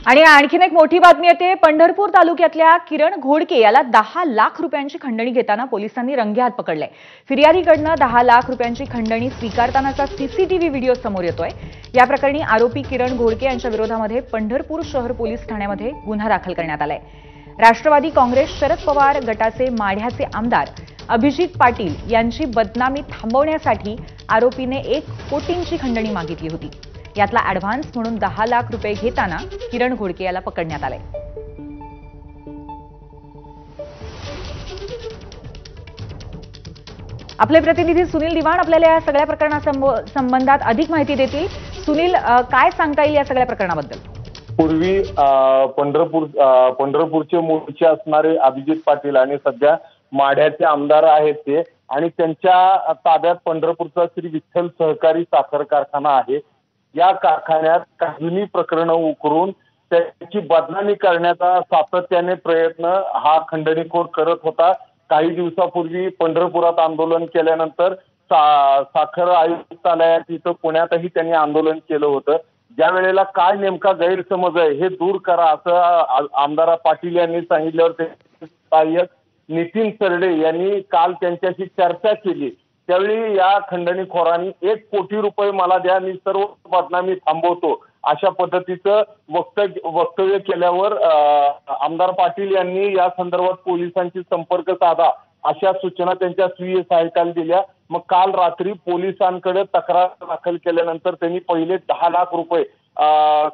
आणि आणखीन एक मोठी बातमी येते। पंढरपूर तालुक्यातल्या किरण घोडके याला 10 लाख रुपयांची खंडणी घेताना पोलिसांनी रंगेहात पकडले। फिर्यादीकडनं 10 लाख रुपयांची खंडणी स्वीकारतानाचा सीसीटीव्ही व्हिडिओ समोर येतोय। या प्रकरणी आरोपी किरण घोडके यांच्या विरोधामध्ये पंढरपूर शहर पोलीस ठाण्यामध्ये गुन्हा दाखल करण्यात आलाय। राष्ट्रवादी काँग्रेस शरद पवार गटाचे माढ्याचे आमदार अभिजित पाटील यांची बदनामी थांबवण्यासाठी आरोपीने 1 कोटींची खंडणी मागितली होती। यातला ॲडव्हान्स म्हणून 10 लाख रुपये घेताना किरण घोडके याला पकडण्यात आले। आपले प्रतिनिधी सुनील दिवाण आपल्याला या सगळ्या प्रकरणासंबंधात अधिक माहिती देतील। सुनील, काय सांगता येईल या सगळ्या प्रकरणाबद्दल? पूर्वी पंढरपूरचे मूळचे असणारे अभिजित पाटील आणि सध्या माढ्याचे आमदार आहेत ते, आणि त्यांच्या ताब्यात पंढरपूरचा श्री विठ्ठल सहकारी साखर कारखाना आहे। या कारखान्यात काही प्रकरणं उकरून त्याची बदनामी करण्याचा सातत्याने प्रयत्न हा खंडणीखोर करत होता। काही दिवसापूर्वी पंढरपुरात आंदोलन केल्यानंतर साखर आयुक्तालयात इथं पुण्यातही त्यांनी आंदोलन केलं होतं। ज्या वेळेला काय नेमका गैरसमज आहे हे दूर करा असं आमदार पाटील यांनी सांगितल्यावर ते सहाय्यक नितीन सरडे यांनी काल त्यांच्याशी चर्चा केली। त्यावेळी या खंडणीखोरांनी 1 कोटी रुपये मला द्या, मी सर्व बदनामी थांबवतो अशा पद्धतीचं वक्तव्य केल्यावर आमदार पाटील यांनी या संदर्भात पोलिसांशी संपर्क साधा अशा सूचना त्यांच्या स्वीय सहायकाला दिल्या। मग काल रात्री पोलिसांकडे तक्रार दाखल केल्यानंतर त्यांनी पहिले 10 लाख रुपये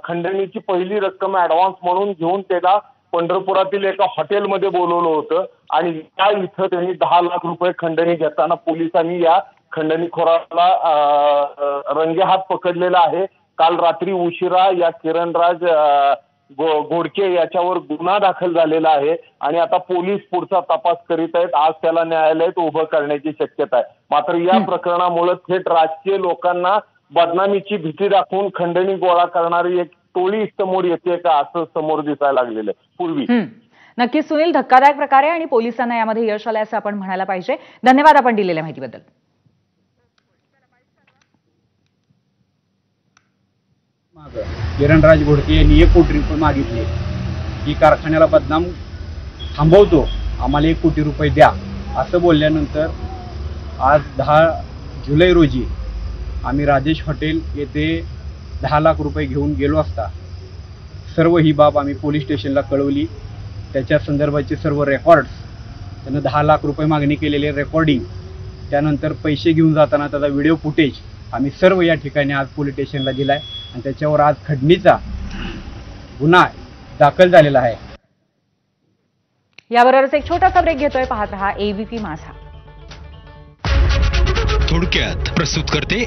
खंडणीची पहिली रक्कम ॲडव्हान्स म्हणून घेऊन त्याला पंढरपुरातील एका हॉटेलमध्ये बोलवलं होतं, आणि त्या इथं त्यांनी 10 लाख रुपये खंडणी घेताना पोलिसांनी या खंडणीखोराला रंगेहात पकडलेला आहे। काल रात्री उशिरा या किरणराज घोडके याच्यावर गुन्हा दाखल झालेला आहे, आणि आता पोलीस पुढचा तपास करीत आहेत। आज त्याला न्यायालयात उभं करण्याची शक्यता आहे। मात्र या प्रकरणामुळे थेट राजकीय लोकांना बदनामीची भीती दाखवून खंडणी गोळा करणारी एक टोळी समोर येते का असं समोर दिसायला लागलेलं आहे पूर्वी। नक्कीच सुनील, धक्कादायक प्रकारे आणि पोलिसांना यामध्ये यश आलंय असं आपण म्हणायला पाहिजे। धन्यवाद आपण दिलेल्या माहितीबद्दल। किरणराज घोडके यांनी 1 कोटी रुपये मागितले की कारखान्याला बदनाम थांबवतो, आम्हाला 1 कोटी रुपये द्या असं बोलल्यानंतर आज 10 जुलै रोजी आम्ही राजेश हॉटेल येथे 10 लाख रुपये घेऊन गेलो असता सर्व ही बाब आम्ही पोलीस स्टेशनला कळवली। त्याच्या संदर्भाचे सर्व रेकॉर्ड्स, त्यानं 10 लाख रुपये मागणी केलेले रेकॉर्डिंग, त्यानंतर पैसे घेऊन जाताना त्याचा व्हिडिओ फुटेज आम्ही सर्व या ठिकाणी आज पोलीस स्टेशनला दिलाय, आणि त्याच्यावर आज खंडणीचा गुन्हा दाखल झालेला आहे। याबरोबरच एक छोटासा ब्रेक घेतोय। पाहत रहा ABP माझा। थोडक्यात प्रस्तुत करते